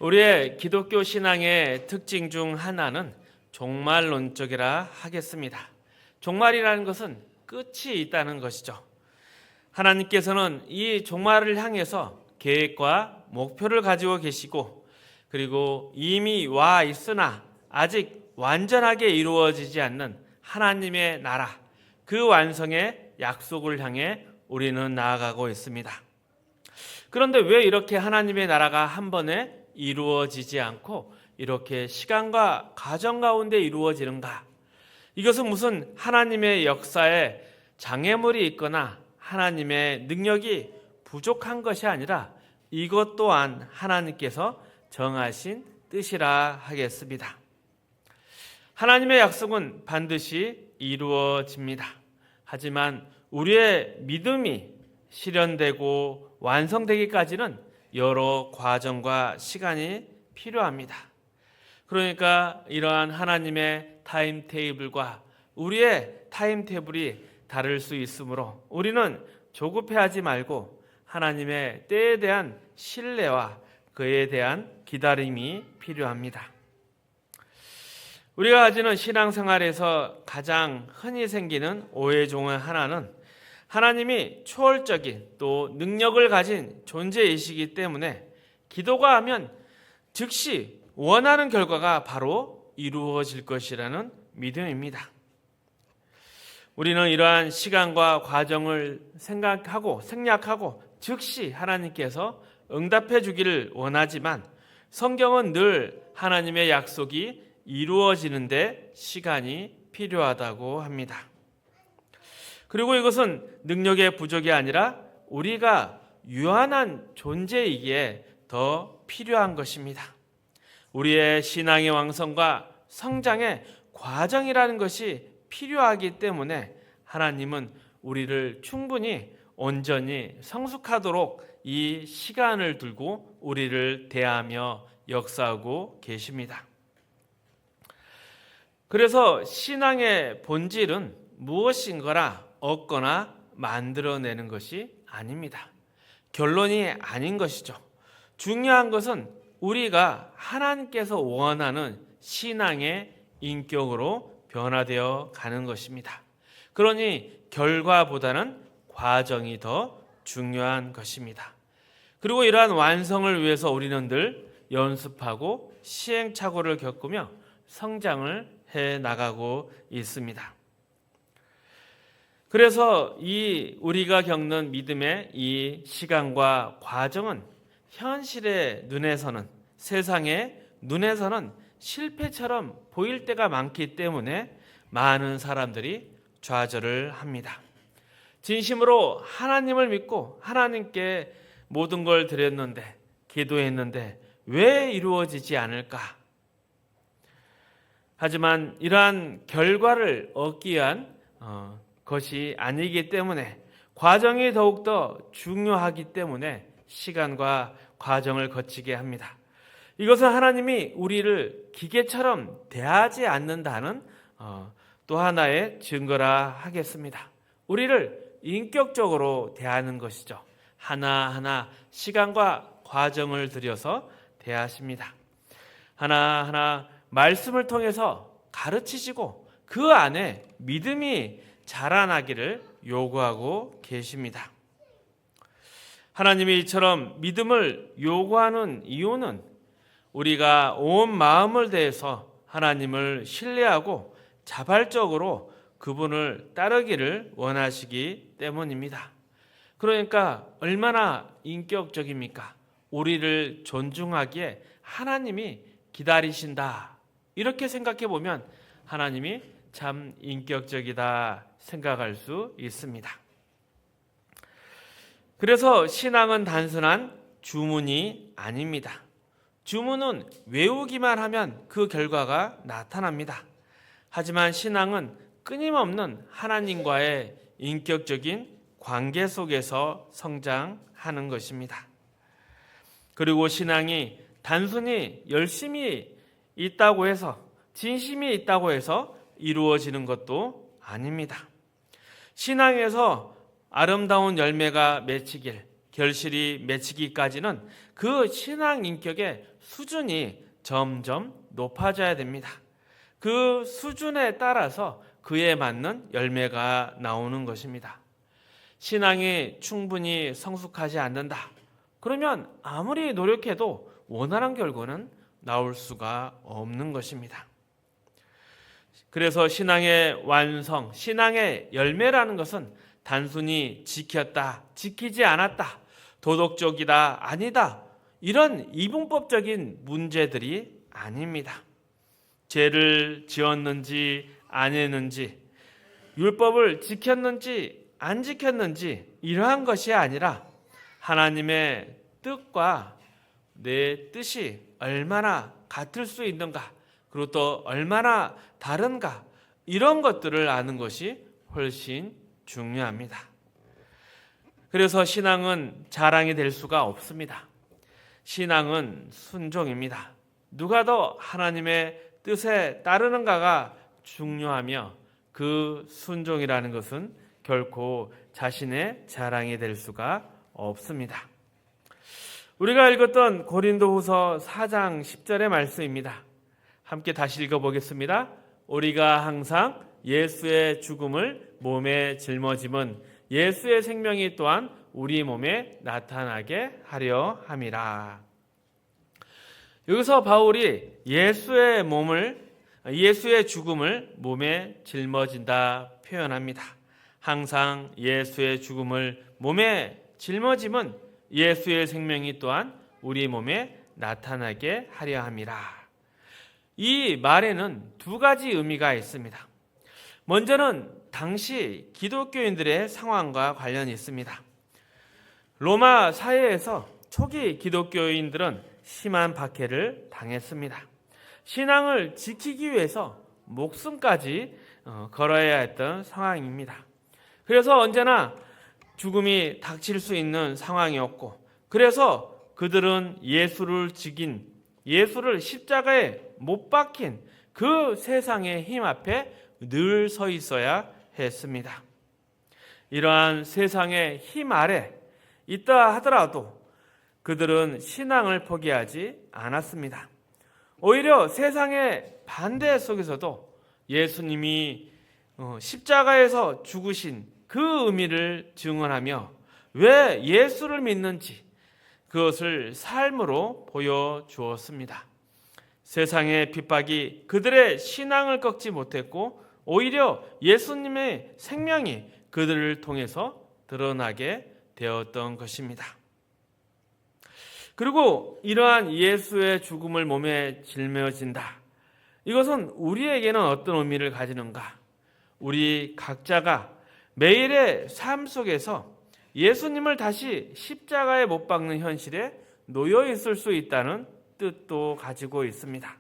우리의 기독교 신앙의 특징 중 하나는 종말론적이라 하겠습니다. 종말이라는 것은 끝이 있다는 것이죠. 하나님께서는 이 종말을 향해서 계획과 목표를 가지고 계시고, 그리고 이미 와 있으나 아직 완전하게 이루어지지 않는 하나님의 나라, 그 완성의 약속을 향해 우리는 나아가고 있습니다. 그런데 왜 이렇게 하나님의 나라가 한 번에 이루어지지 않고 이렇게 시간과 과정 가운데 이루어지는가? 이것은 무슨 하나님의 역사에 장애물이 있거나 하나님의 능력이 부족한 것이 아니라 이것 또한 하나님께서 정하신 뜻이라 하겠습니다. 하나님의 약속은 반드시 이루어집니다. 하지만 우리의 믿음이 실현되고 완성되기까지는 여러 과정과 시간이 필요합니다. 그러니까 이러한 하나님의 타임테이블과 우리의 타임테이블이 다를 수 있으므로 우리는 조급해하지 말고 하나님의 때에 대한 신뢰와 그에 대한 기다림이 필요합니다. 우리가 가지는 신앙생활에서 가장 흔히 생기는 오해 중 하나는 하나님이 초월적인 또 능력을 가진 존재이시기 때문에 기도가 하면 즉시 원하는 결과가 바로 이루어질 것이라는 믿음입니다. 우리는 이러한 시간과 과정을 생략하고 즉시 하나님께서 응답해 주기를 원하지만 성경은 늘 하나님의 약속이 이루어지는데 시간이 필요하다고 합니다. 그리고 이것은 능력의 부족이 아니라 우리가 유한한 존재이기에 더 필요한 것입니다. 우리의 신앙의 왕성과 성장의 과정이라는 것이 필요하기 때문에 하나님은 우리를 충분히 온전히 성숙하도록 이 시간을 두고 우리를 대하며 역사하고 계십니다. 그래서 신앙의 본질은 무엇인가라 얻거나 만들어내는 것이 아닙니다. 결론이 아닌 것이죠. 중요한 것은 우리가 하나님께서 원하는 신앙의 인격으로 변화되어 가는 것입니다. 그러니 결과보다는 과정이 더 중요한 것입니다. 그리고 이러한 완성을 위해서 우리는 늘 연습하고 시행착오를 겪으며 성장을 해 나가고 있습니다. 그래서 우리가 겪는 믿음의 이 시간과 과정은 현실의 눈에서는, 세상의 눈에서는 실패처럼 보일 때가 많기 때문에 많은 사람들이 좌절을 합니다. 진심으로 하나님을 믿고 하나님께 모든 걸 드렸는데, 기도했는데 왜 이루어지지 않을까? 하지만 이러한 결과를 얻기 위한 것이 아니기 때문에, 과정이 더욱더 중요하기 때문에 시간과 과정을 거치게 합니다. 이것은 하나님이 우리를 기계처럼 대하지 않는다는 또 하나의 증거라 하겠습니다. 우리를 인격적으로 대하는 것이죠. 하나하나 시간과 과정을 들여서 대하십니다. 하나하나 말씀을 통해서 가르치시고 그 안에 믿음이 자라나기를 요구하고 계십니다. 하나님이 이처럼 믿음을 요구하는 이유는 우리가 온 마음을 다해서 하나님을 신뢰하고 자발적으로 그분을 따르기를 원하시기 때문입니다. 그러니까 얼마나 인격적입니까? 우리를 존중하기에 하나님이 기다리신다. 이렇게 생각해 보면 하나님이 참 인격적이다 생각할 수 있습니다. 그래서 신앙은 단순한 주문이 아닙니다. 주문은 외우기만 하면 그 결과가 나타납니다. 하지만 신앙은 끊임없는 하나님과의 인격적인 관계 속에서 성장하는 것입니다. 그리고 신앙이 단순히 열심히 있다고 해서, 진심이 있다고 해서 이루어지는 것도 아닙니다. 신앙에서 아름다운 열매가 맺히길, 결실이 맺히기까지는 그 신앙 인격의 수준이 점점 높아져야 됩니다. 그 수준에 따라서 그에 맞는 열매가 나오는 것입니다. 신앙이 충분히 성숙하지 않는다. 그러면 아무리 노력해도 원활한 결과는 나올 수가 없는 것입니다. 그래서 신앙의 완성, 신앙의 열매라는 것은 단순히 지켰다, 지키지 않았다, 도덕적이다, 아니다, 이런 이분법적인 문제들이 아닙니다. 죄를 지었는지 안 했는지, 율법을 지켰는지 안 지켰는지 이러한 것이 아니라 하나님의 뜻과 내 뜻이 얼마나 같을 수 있는가, 그리고 또 얼마나 다른가, 이런 것들을 아는 것이 훨씬 중요합니다. 그래서 신앙은 자랑이 될 수가 없습니다. 신앙은 순종입니다. 누가 더 하나님의 뜻에 따르는가가 중요하며 그 순종이라는 것은 결코 자신의 자랑이 될 수가 없습니다. 우리가 읽었던 고린도후서 4장 10절의 말씀입니다. 함께 다시 읽어보겠습니다. 우리가 항상 예수의 죽음을 몸에 짊어짐은 예수의 생명이 또한 우리 몸에 나타나게 하려 함이라. 여기서 바울이 예수의 죽음을 몸에 짊어진다 표현합니다. 항상 예수의 죽음을 몸에 짊어짐은 예수의 생명이 또한 우리 몸에 나타나게 하려 함이라. 이 말에는 두 가지 의미가 있습니다. 먼저는 당시 기독교인들의 상황과 관련이 있습니다. 로마 사회에서 초기 기독교인들은 심한 박해를 당했습니다. 신앙을 지키기 위해서 목숨까지 걸어야 했던 상황입니다. 그래서 언제나 죽음이 닥칠 수 있는 상황이었고, 그래서 그들은 예수를 십자가에 못 박힌 그 세상의 힘 앞에 늘 서 있어야 했습니다. 이러한 세상의 힘 아래 있다 하더라도 그들은 신앙을 포기하지 않았습니다. 오히려 세상의 반대 속에서도 예수님이 십자가에서 죽으신 그 의미를 증언하며 왜 예수를 믿는지 그것을 삶으로 보여주었습니다. 세상의 핍박이 그들의 신앙을 꺾지 못했고 오히려 예수님의 생명이 그들을 통해서 드러나게 되었던 것입니다. 그리고 이러한 예수의 죽음을 몸에 짊어진다. 이것은 우리에게는 어떤 의미를 가지는가? 우리 각자가 매일의 삶 속에서 예수님을 다시 십자가에 못 박는 현실에 놓여 있을 수 있다는 뜻도 가지고 있습니다.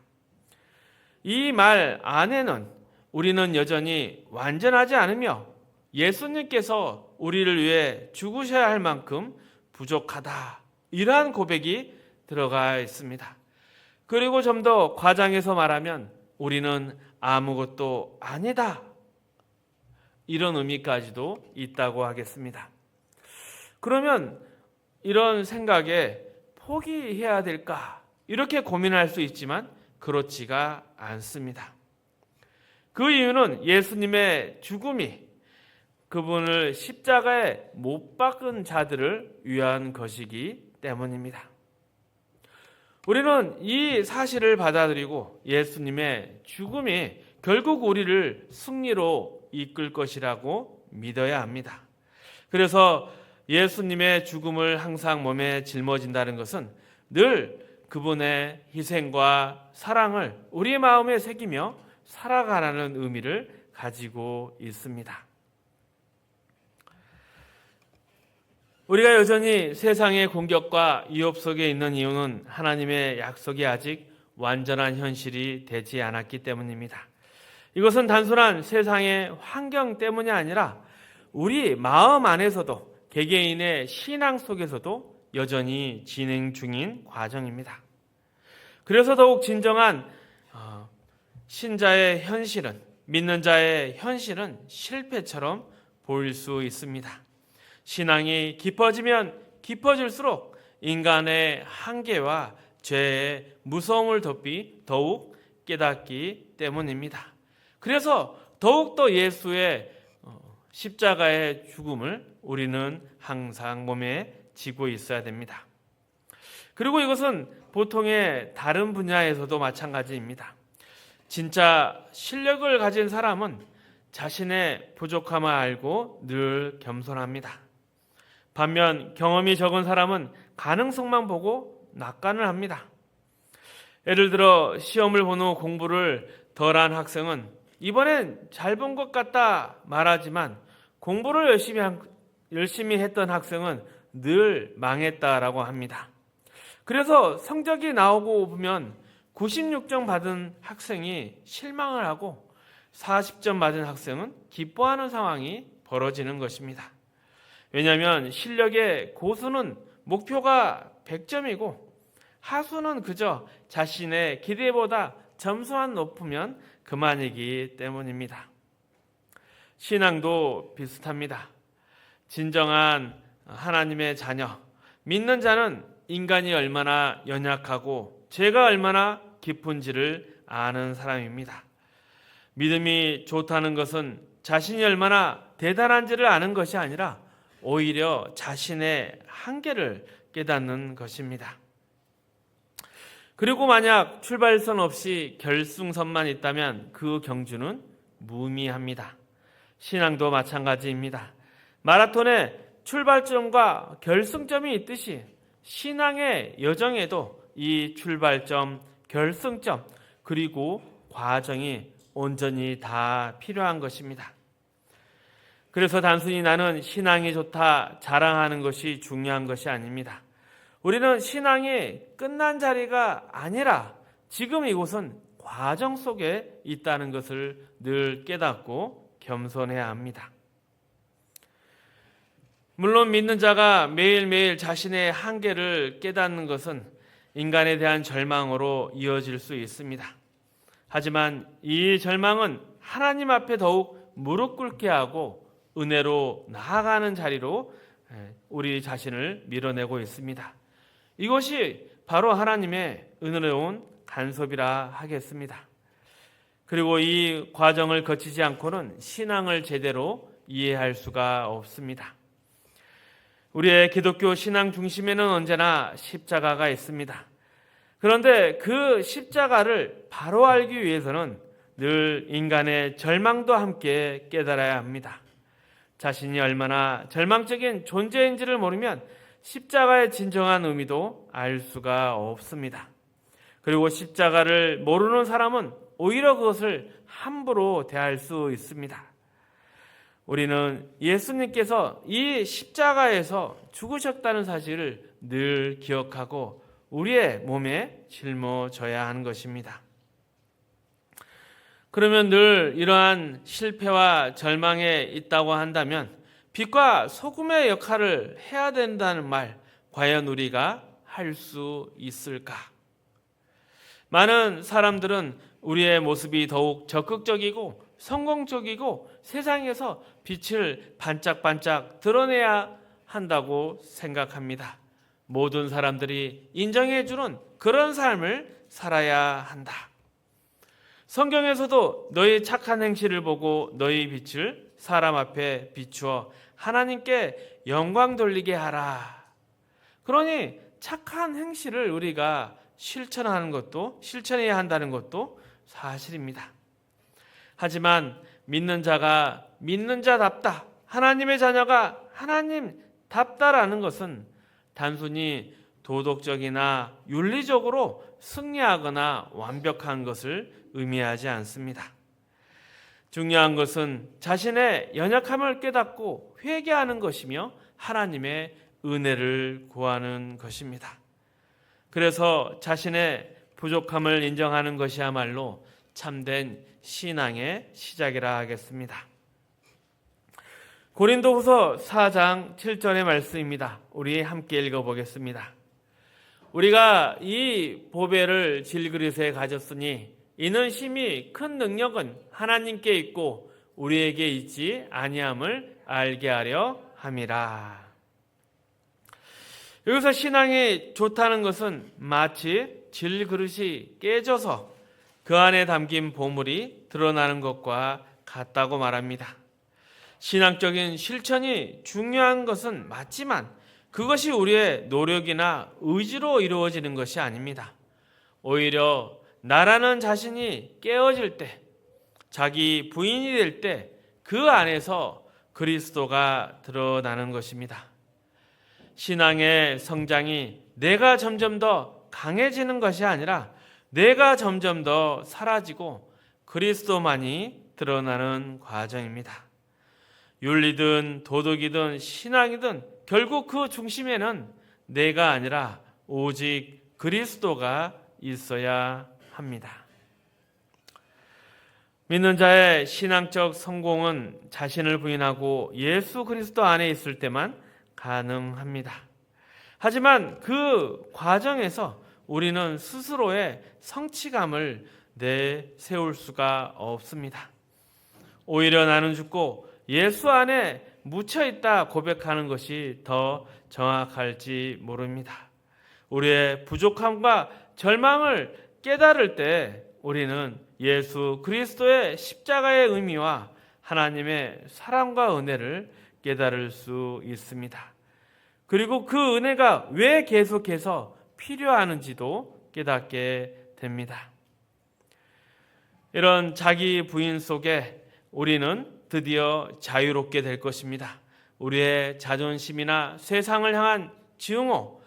이 말 안에는 우리는 여전히 완전하지 않으며 예수님께서 우리를 위해 죽으셔야 할 만큼 부족하다, 이러한 고백이 들어가 있습니다. 그리고 좀 더 과장해서 말하면 우리는 아무것도 아니다, 이런 의미까지도 있다고 하겠습니다. 그러면 이런 생각에 포기해야 될까? 이렇게 고민할 수 있지만 그렇지가 않습니다. 그 이유는 예수님의 죽음이 그분을 십자가에 못 박은 자들을 위한 것이기 때문입니다. 우리는 이 사실을 받아들이고 예수님의 죽음이 결국 우리를 승리로 이끌 것이라고 믿어야 합니다. 그래서 예수님의 죽음을 항상 몸에 짊어진다는 것은 늘 그분의 희생과 사랑을 우리 마음에 새기며 살아가라는 의미를 가지고 있습니다. 우리가 여전히 세상의 공격과 위협 속에 있는 이유는 하나님의 약속이 아직 완전한 현실이 되지 않았기 때문입니다. 이것은 단순한 세상의 환경 때문이 아니라 우리 마음 안에서도 개개인의 신앙 속에서도 여전히 진행 중인 과정입니다. 그래서 더욱 진정한 신자의 현실은, 믿는 자의 현실은 실패처럼 보일 수 있습니다. 신앙이 깊어지면 깊어질수록 인간의 한계와 죄의 무서움을 더욱 깨닫기 때문입니다. 그래서 더욱더 예수의 십자가의 죽음을 우리는 항상 몸에 지고 있어야 됩니다. 그리고 이것은 보통의 다른 분야에서도 마찬가지입니다. 진짜 실력을 가진 사람은 자신의 부족함을 알고 늘 겸손합니다. 반면 경험이 적은 사람은 가능성만 보고 낙관을 합니다. 예를 들어 시험을 본 후 공부를 덜한 학생은 이번엔 잘 본 것 같다 말하지만 공부를 열심히 했던 학생은 늘 망했다라고 합니다. 그래서 성적이 나오고 보면 96점 받은 학생이 실망을 하고 40점 받은 학생은 기뻐하는 상황이 벌어지는 것입니다. 왜냐하면 실력의 고수는 목표가 100점이고 하수는 그저 자신의 기대보다 점수만 높으면 그만이기 때문입니다. 신앙도 비슷합니다. 진정한 하나님의 자녀, 믿는 자는 인간이 얼마나 연약하고 죄가 얼마나 깊은지를 아는 사람입니다. 믿음이 좋다는 것은 자신이 얼마나 대단한지를 아는 것이 아니라 오히려 자신의 한계를 깨닫는 것입니다. 그리고 만약 출발선 없이 결승선만 있다면 그 경주는 무의미합니다. 신앙도 마찬가지입니다. 마라톤에 출발점과 결승점이 있듯이 신앙의 여정에도 이 출발점, 결승점, 그리고 과정이 온전히 다 필요한 것입니다. 그래서 단순히 나는 신앙이 좋다 자랑하는 것이 중요한 것이 아닙니다. 우리는 신앙이 끝난 자리가 아니라 지금 이곳은 과정 속에 있다는 것을 늘 깨닫고 겸손해야 합니다. 물론 믿는 자가 매일매일 자신의 한계를 깨닫는 것은 인간에 대한 절망으로 이어질 수 있습니다. 하지만 이 절망은 하나님 앞에 더욱 무릎 꿇게 하고 은혜로 나아가는 자리로 우리 자신을 밀어내고 있습니다. 이것이 바로 하나님의 은혜로운 간섭이라 하겠습니다. 그리고 이 과정을 거치지 않고는 신앙을 제대로 이해할 수가 없습니다. 우리의 기독교 신앙 중심에는 언제나 십자가가 있습니다. 그런데 그 십자가를 바로 알기 위해서는 늘 인간의 절망도 함께 깨달아야 합니다. 자신이 얼마나 절망적인 존재인지를 모르면 십자가의 진정한 의미도 알 수가 없습니다. 그리고 십자가를 모르는 사람은 오히려 그것을 함부로 대할 수 있습니다. 우리는 예수님께서 이 십자가에서 죽으셨다는 사실을 늘 기억하고 우리의 몸에 짊어져야 하는 것입니다. 그러면 늘 이러한 실패와 절망에 있다고 한다면 빛과 소금의 역할을 해야 된다는 말, 과연 우리가 할 수 있을까? 많은 사람들은 우리의 모습이 더욱 적극적이고 성공적이고 세상에서 빛을 반짝반짝 드러내야 한다고 생각합니다. 모든 사람들이 인정해주는 그런 삶을 살아야 한다. 성경에서도 너희 착한 행실을 보고 너희 빛을 사람 앞에 비추어 하나님께 영광 돌리게 하라. 그러니 착한 행실을 우리가 실천해야 한다는 것도 사실입니다. 하지만 믿는 자가 믿는 자답다, 하나님의 자녀가 하나님답다라는 것은 단순히 도덕적이나 윤리적으로 승리하거나 완벽한 것을 의미하지 않습니다. 중요한 것은 자신의 연약함을 깨닫고 회개하는 것이며 하나님의 은혜를 구하는 것입니다. 그래서 자신의 부족함을 인정하는 것이야말로 참된 신앙의 시작이라 하겠습니다. 고린도후서 4장 7절의 말씀입니다. 우리 함께 읽어보겠습니다. 우리가 이 보배를 질그릇에 가졌으니 이는 심히 큰 능력은 하나님께 있고 우리에게 있지 아니함을 알게 하려 함이라. 여기서 신앙이 좋다는 것은 마치 질그릇이 깨져서 그 안에 담긴 보물이 드러나는 것과 같다고 말합니다. 신앙적인 실천이 중요한 것은 맞지만 그것이 우리의 노력이나 의지로 이루어지는 것이 아닙니다. 오히려 나라는 자신이 깨어질 때, 자기 부인이 될 때 그 안에서 그리스도가 드러나는 것입니다. 신앙의 성장이 내가 점점 더 강해지는 것이 아니라 내가 점점 더 사라지고 그리스도만이 드러나는 과정입니다. 윤리든 도덕이든 신앙이든 결국 그 중심에는 내가 아니라 오직 그리스도가 있어야 합니다. 믿는 자의 신앙적 성공은 자신을 부인하고 예수 그리스도 안에 있을 때만 가능합니다. 하지만 그 과정에서 우리는 스스로의 성취감을 내세울 수가 없습니다. 오히려 나는 죽고 예수 안에 묻혀있다 고백하는 것이 더 정확할지 모릅니다. 우리의 부족함과 절망을 깨달을 때 우리는 예수 그리스도의 십자가의 의미와 하나님의 사랑과 은혜를 깨달을 수 있습니다. 그리고 그 은혜가 왜 계속해서 필요하는지도 깨닫게 됩니다. 이런 자기 부인 속에 우리는 드디어 자유롭게 될 것입니다. 우리의 자존심이나 세상을 향한 증오,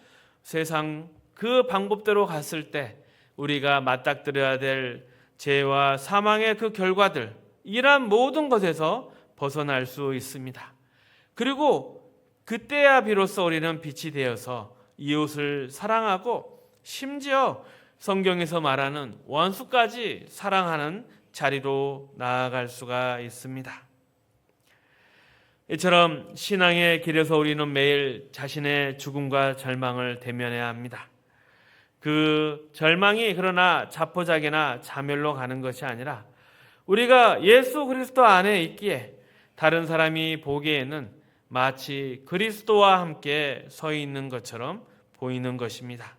세상 그 방법대로 갔을 때 우리가 맞닥뜨려야 될 죄와 사망의 그 결과들, 이러한 모든 것에서 벗어날 수 있습니다. 그리고 그때야 비로소 우리는 빛이 되어서 이웃을 사랑하고 심지어 성경에서 말하는 원수까지 사랑하는 자리로 나아갈 수가 있습니다. 이처럼 신앙의 길에서 우리는 매일 자신의 죽음과 절망을 대면해야 합니다. 그 절망이 그러나 자포자기나 자멸로 가는 것이 아니라 우리가 예수 그리스도 안에 있기에 다른 사람이 보기에는 마치 그리스도와 함께 서 있는 것처럼 보이는 것입니다.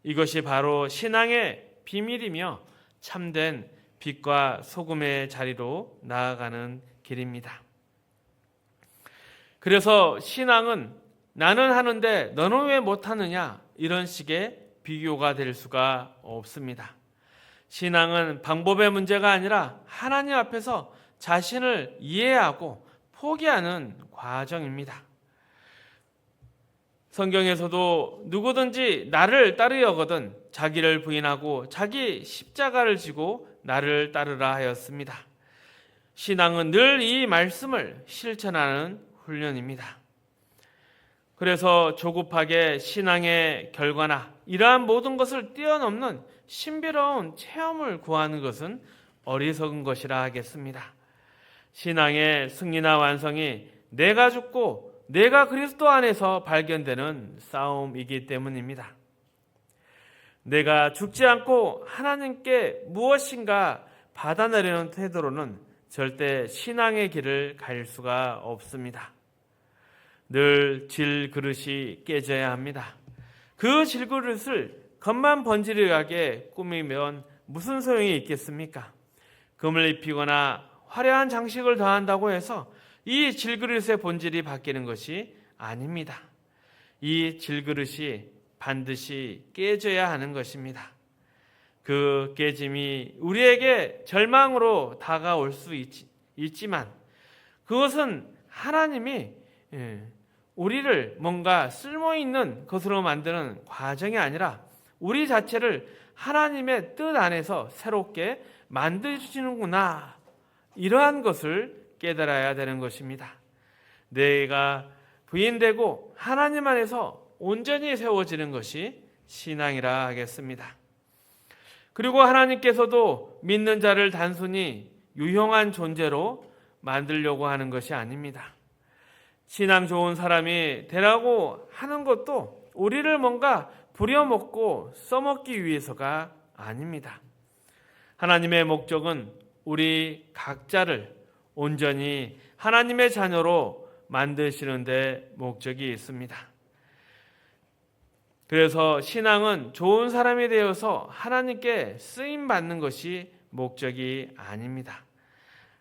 이것이 바로 신앙의 비밀이며 참된 빛과 소금의 자리로 나아가는 길입니다. 그래서 신앙은 나는 하는데 너는 왜 못하느냐, 이런 식의 비교가 될 수가 없습니다. 신앙은 방법의 문제가 아니라 하나님 앞에서 자신을 이해하고 포기하는 과정입니다. 성경에서도 누구든지 나를 따르려거든 자기를 부인하고 자기 십자가를 지고 나를 따르라 하였습니다. 신앙은 늘 이 말씀을 실천하는 훈련입니다. 그래서 조급하게 신앙의 결과나 이러한 모든 것을 뛰어넘는 신비로운 체험을 구하는 것은 어리석은 것이라 하겠습니다. 신앙의 승리나 완성이 내가 죽고 내가 그리스도 안에서 발견되는 싸움이기 때문입니다. 내가 죽지 않고 하나님께 무엇인가 받아내려는 태도로는 절대 신앙의 길을 갈 수가 없습니다. 늘 질그릇이 깨져야 합니다. 그 질그릇을 겉만 번지르하게 꾸미면 무슨 소용이 있겠습니까? 금을 입히거나 화려한 장식을 더한다고 해서 이 질그릇의 본질이 바뀌는 것이 아닙니다. 이 질그릇이 반드시 깨져야 하는 것입니다. 그 깨짐이 우리에게 절망으로 다가올 수 있지만 그것은 하나님이 우리를 뭔가 쓸모있는 것으로 만드는 과정이 아니라 우리 자체를 하나님의 뜻 안에서 새롭게 만드시는구나, 이러한 것을 깨달아야 되는 것입니다. 내가 부인되고 하나님 안에서 온전히 세워지는 것이 신앙이라 하겠습니다. 그리고 하나님께서도 믿는 자를 단순히 유용한 존재로 만들려고 하는 것이 아닙니다. 신앙 좋은 사람이 되라고 하는 것도 우리를 뭔가 부려먹고 써먹기 위해서가 아닙니다. 하나님의 목적은 우리 각자를 온전히 하나님의 자녀로 만드시는 데 목적이 있습니다. 그래서 신앙은 좋은 사람이 되어서 하나님께 쓰임 받는 것이 목적이 아닙니다.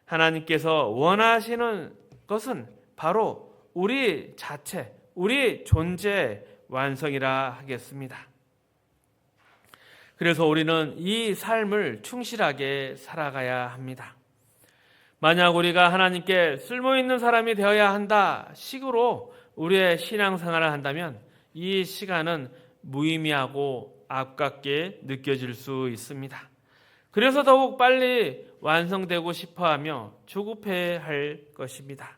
하나님께서 원하시는 것은 바로 우리 자체, 우리 존재 완성이라 하겠습니다. 그래서 우리는 이 삶을 충실하게 살아가야 합니다. 만약 우리가 하나님께 쓸모있는 사람이 되어야 한다 식으로 우리의 신앙생활을 한다면 이 시간은 무의미하고 아깝게 느껴질 수 있습니다. 그래서 더욱 빨리 완성되고 싶어하며 조급해할 것입니다.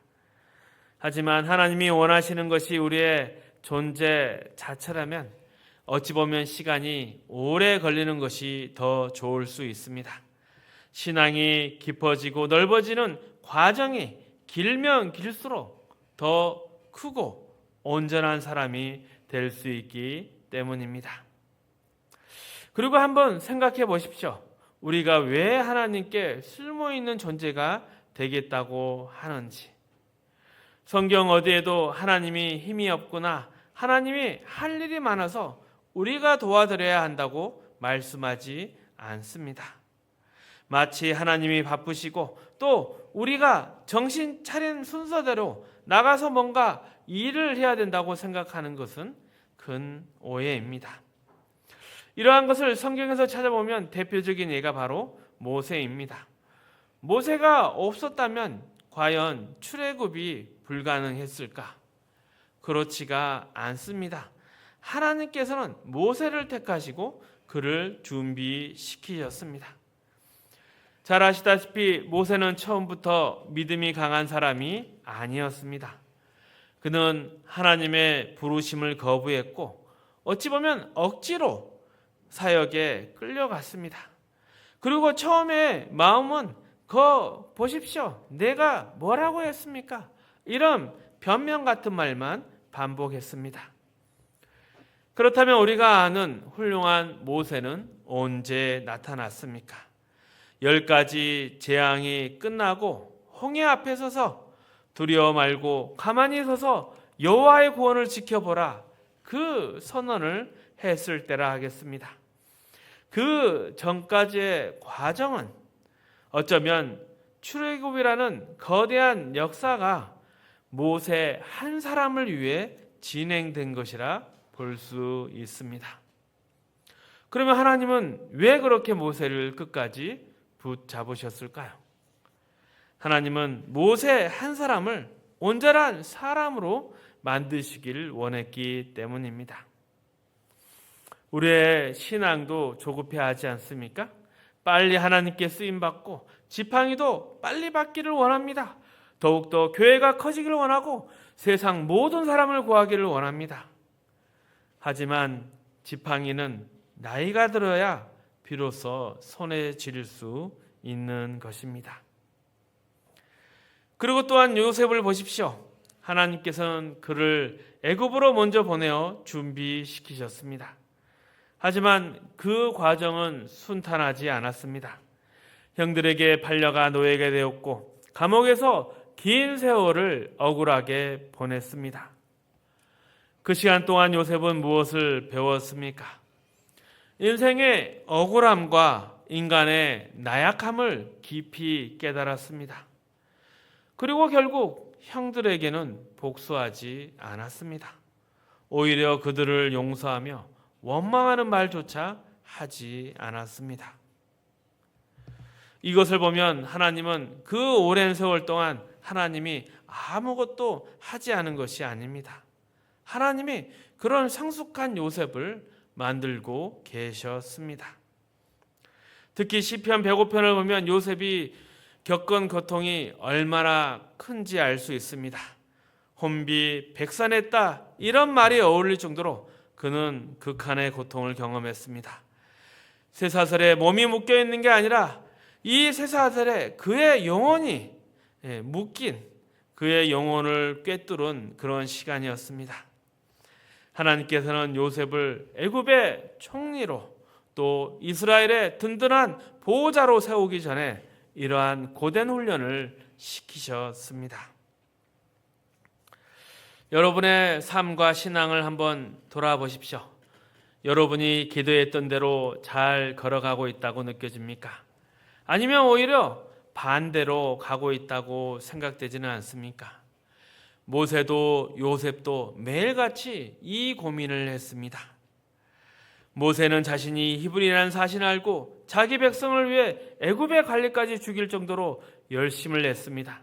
하지만 하나님이 원하시는 것이 우리의 존재 자체라면 어찌 보면 시간이 오래 걸리는 것이 더 좋을 수 있습니다. 신앙이 깊어지고 넓어지는 과정이 길면 길수록 더 크고 온전한 사람이 될 수 있기 때문입니다. 그리고 한번 생각해 보십시오. 우리가 왜 하나님께 쓸모있는 존재가 되겠다고 하는지. 성경 어디에도 하나님이 힘이 없구나, 하나님이 할 일이 많아서 우리가 도와드려야 한다고 말씀하지 않습니다. 마치 하나님이 바쁘시고 또 우리가 정신 차린 순서대로 나가서 뭔가 일을 해야 된다고 생각하는 것은 큰 오해입니다. 이러한 것을 성경에서 찾아보면 대표적인 예가 바로 모세입니다. 모세가 없었다면 과연 출애굽이 불가능했을까? 그렇지가 않습니다. 하나님께서는 모세를 택하시고 그를 준비시키셨습니다. 잘 아시다시피 모세는 처음부터 믿음이 강한 사람이 아니었습니다. 그는 하나님의 부르심을 거부했고 어찌 보면 억지로 사역에 끌려갔습니다. 그리고 처음에 마음은 보십시오. 내가 뭐라고 했습니까? 이런 변명 같은 말만 반복했습니다. 그렇다면 우리가 아는 훌륭한 모세는 언제 나타났습니까? 10가지 재앙이 끝나고 홍해 앞에 서서 두려워 말고 가만히 서서 여호와의 구원을 지켜보라, 그 선언을 했을 때라 하겠습니다. 그 전까지의 과정은 어쩌면 출애굽이라는 거대한 역사가 모세 한 사람을 위해 진행된 것이라 볼 수 있습니다. 그러면 하나님은 왜 그렇게 모세를 끝까지 붙잡으셨을까요? 하나님은 모세 한 사람을 온전한 사람으로 만드시기를 원했기 때문입니다. 우리의 신앙도 조급해하지 않습니까? 빨리 하나님께 쓰임받고 지팡이도 빨리 받기를 원합니다. 더욱더 교회가 커지기를 원하고 세상 모든 사람을 구하기를 원합니다. 하지만 지팡이는 나이가 들어야 비로소 손에 쥘 수 있는 것입니다. 그리고 또한 요셉을 보십시오. 하나님께서는 그를 애굽으로 먼저 보내어 준비시키셨습니다. 하지만 그 과정은 순탄하지 않았습니다. 형들에게 팔려가 노예가 되었고 감옥에서 긴 세월을 억울하게 보냈습니다. 그 시간 동안 요셉은 무엇을 배웠습니까? 인생의 억울함과 인간의 나약함을 깊이 깨달았습니다. 그리고 결국 형들에게는 복수하지 않았습니다. 오히려 그들을 용서하며 원망하는 말조차 하지 않았습니다. 이것을 보면 하나님은 그 오랜 세월 동안 하나님이 아무것도 하지 않은 것이 아닙니다. 하나님이 그런 성숙한 요셉을 만들고 계셨습니다. 특히 시편 105편을 보면 요셉이 겪은 고통이 얼마나 큰지 알 수 있습니다. 혼비 백산했다, 이런 말이 어울릴 정도로 그는 극한의 고통을 경험했습니다. 쇠사슬에 몸이 묶여 있는 게 아니라 이 쇠사슬에 그의 영혼이 묶인, 그의 영혼을 꿰뚫은 그런 시간이었습니다. 하나님께서는 요셉을 애굽의 총리로 또 이스라엘의 든든한 보호자로 세우기 전에 이러한 고된 훈련을 시키셨습니다. 여러분의 삶과 신앙을 한번 돌아보십시오. 여러분이 기도했던 대로 잘 걸어가고 있다고 느껴집니까? 아니면 오히려 반대로 가고 있다고 생각되지는 않습니까? 모세도 요셉도 매일같이 이 고민을 했습니다. 모세는 자신이 히브리라는 사실을 알고 자기 백성을 위해 애굽의 관리까지 죽일 정도로 열심을 냈습니다.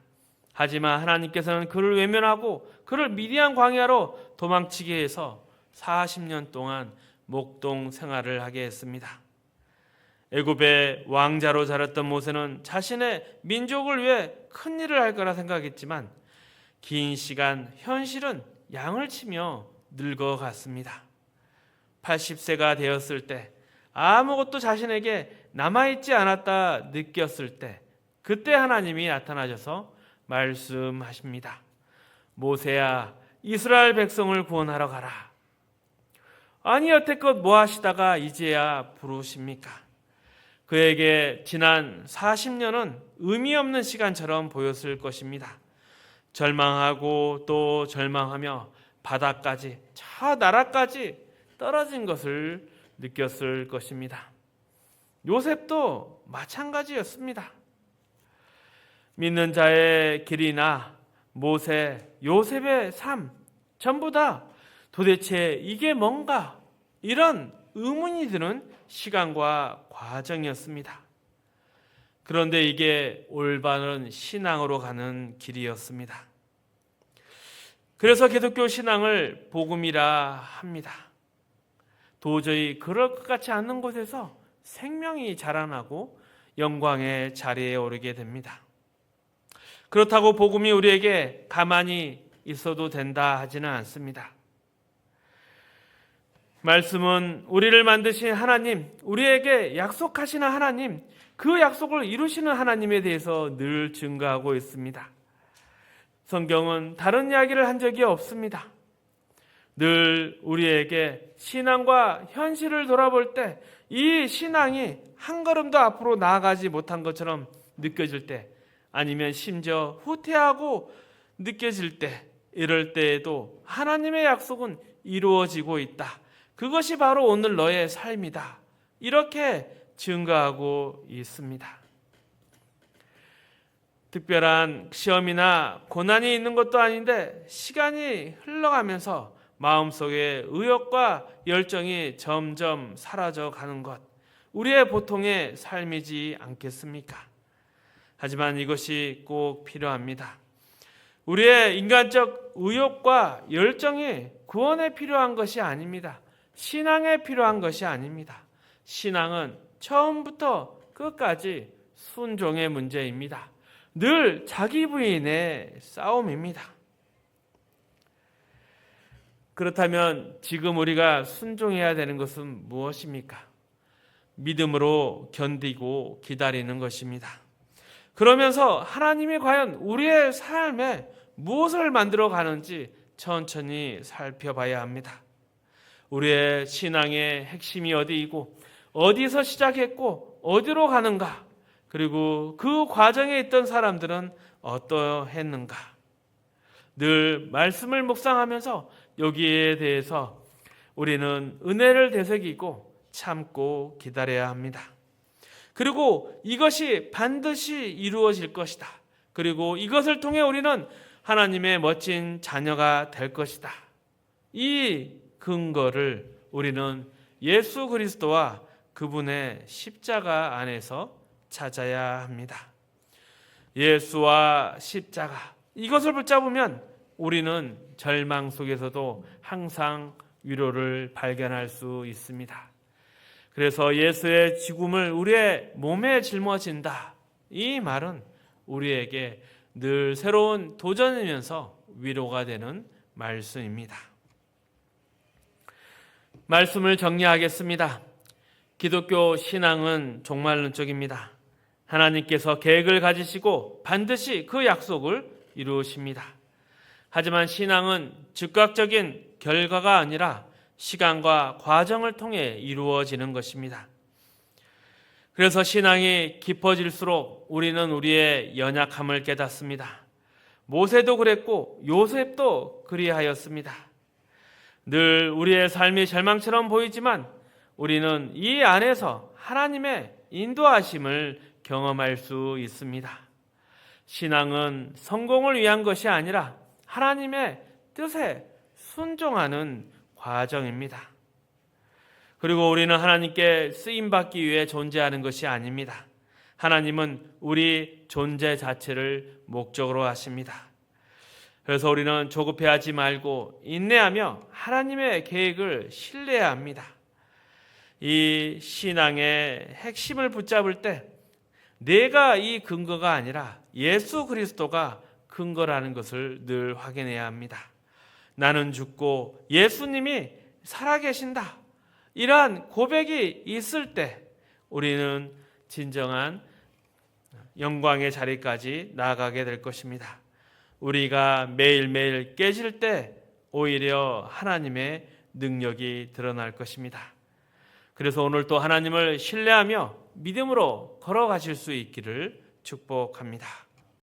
하지만 하나님께서는 그를 외면하고 그를 미디안 광야로 도망치게 해서 40년 동안 목동 생활을 하게 했습니다. 애굽의 왕자로 자랐던 모세는 자신의 민족을 위해 큰 일을 할 거라 생각했지만 긴 시간 현실은 양을 치며 늙어갔습니다. 80세가 되었을 때 아무것도 자신에게 남아있지 않았다 느꼈을 때 그때 하나님이 나타나셔서 말씀하십니다. 모세야, 이스라엘 백성을 구원하러 가라. 아니 여태껏 뭐 하시다가 이제야 부르십니까? 그에게 지난 40년은 의미 없는 시간처럼 보였을 것입니다. 절망하고 또 절망하며 바다까지, 저 나라까지 떨어진 것을 느꼈을 것입니다. 요셉도 마찬가지였습니다. 믿는 자의 길이나 모세, 요셉의 삶 전부 다 도대체 이게 뭔가 이런 의문이 드는 시간과 과정이었습니다. 그런데 이게 올바른 신앙으로 가는 길이었습니다. 그래서 기독교 신앙을 복음이라 합니다. 도저히 그럴 것 같지 않는 곳에서 생명이 자라나고 영광의 자리에 오르게 됩니다. 그렇다고 복음이 우리에게 가만히 있어도 된다 하지는 않습니다. 말씀은 우리를 만드신 하나님, 우리에게 약속하시는 하나님, 그 약속을 이루시는 하나님에 대해서 늘 증거하고 있습니다. 성경은 다른 이야기를 한 적이 없습니다. 늘 우리에게 신앙과 현실을 돌아볼 때 이 신앙이 한 걸음도 앞으로 나아가지 못한 것처럼 느껴질 때, 아니면 심지어 후퇴하고 느껴질 때, 이럴 때에도 하나님의 약속은 이루어지고 있다. 그것이 바로 오늘 너의 삶이다. 이렇게 증거하고 있습니다. 특별한 시험이나 고난이 있는 것도 아닌데 시간이 흘러가면서 마음속에 의욕과 열정이 점점 사라져 가는 것, 우리의 보통의 삶이지 않겠습니까? 하지만 이것이 꼭 필요합니다. 우리의 인간적 의욕과 열정이 구원에 필요한 것이 아닙니다. 신앙에 필요한 것이 아닙니다. 신앙은 처음부터 끝까지 순종의 문제입니다. 늘 자기 부인의 싸움입니다. 그렇다면 지금 우리가 순종해야 되는 것은 무엇입니까? 믿음으로 견디고 기다리는 것입니다. 그러면서 하나님이 과연 우리의 삶에 무엇을 만들어 가는지 천천히 살펴봐야 합니다. 우리의 신앙의 핵심이 어디이고 어디서 시작했고 어디로 가는가, 그리고 그 과정에 있던 사람들은 어떠했는가. 늘 말씀을 묵상하면서 여기에 대해서 우리는 은혜를 되새기고 참고 기다려야 합니다. 그리고 이것이 반드시 이루어질 것이다. 그리고 이것을 통해 우리는 하나님의 멋진 자녀가 될 것이다. 이 근거를 우리는 예수 그리스도와 그분의 십자가 안에서 찾아야 합니다. 예수와 십자가, 이것을 붙잡으면 우리는 절망 속에서도 항상 위로를 발견할 수 있습니다. 그래서 예수의 죽음을 우리의 몸에 짊어진다, 이 말은 우리에게 늘 새로운 도전이면서 위로가 되는 말씀입니다. 말씀을 정리하겠습니다. 기독교 신앙은 종말론적입니다. 하나님께서 계획을 가지시고 반드시 그 약속을 이루십니다. 하지만 신앙은 즉각적인 결과가 아니라 시간과 과정을 통해 이루어지는 것입니다. 그래서 신앙이 깊어질수록 우리는 우리의 연약함을 깨닫습니다. 모세도 그랬고 요셉도 그리하였습니다. 늘 우리의 삶이 절망처럼 보이지만 우리는 이 안에서 하나님의 인도하심을 경험할 수 있습니다. 신앙은 성공을 위한 것이 아니라 하나님의 뜻에 순종하는 과정입니다. 그리고 우리는 하나님께 쓰임받기 위해 존재하는 것이 아닙니다. 하나님은 우리 존재 자체를 목적으로 하십니다. 그래서 우리는 조급해하지 말고 인내하며 하나님의 계획을 신뢰해야 합니다. 이 신앙의 핵심을 붙잡을 때 내가 이 근거가 아니라 예수 그리스도가 근거라는 것을 늘 확인해야 합니다. 나는 죽고 예수님이 살아계신다. 이러한 고백이 있을 때 우리는 진정한 영광의 자리까지 나아가게 될 것입니다. 우리가 매일매일 깨질 때 오히려 하나님의 능력이 드러날 것입니다. 그래서 오늘 또 하나님을 신뢰하며 믿음으로 걸어가실 수 있기를 축복합니다.